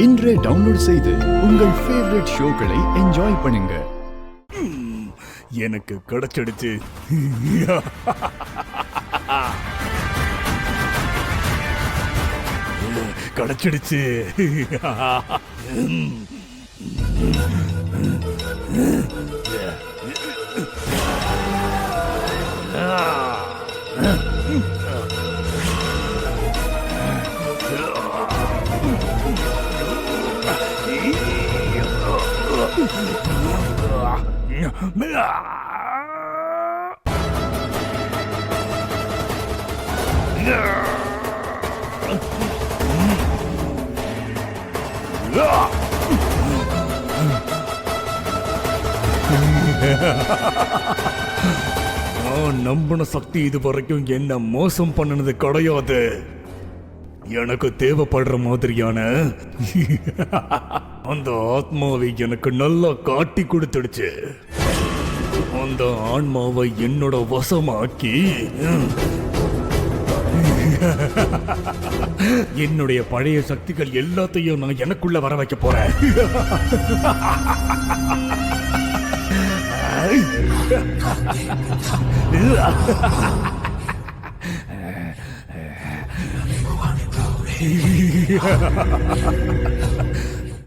இன்றே டவுன்லோட் செய்து உங்கள் ஃபேவரட் ஷோக்களை என்ஜாய் பண்ணுங்க. எனக்கு கிடைச்சிடுச்சு. கிடைச்சிடுச்சு. நான் நம்பின சக்தி இது வரைக்கும் என்ன மோசம் பண்ணனது கிடையாது. எனக்கு தேவைப்படுற மாதிரியான அந்த ஆத்மாவை எனக்கு நல்லா காட்டி கொடுத்துடுச்சு. அந்த ஆன்மாவை என்னோட வசமாக்கி என்னுடைய பழைய சக்திகள் எல்லாத்தையும் நான் எனக்குள்ள வர வைக்க போறேன்.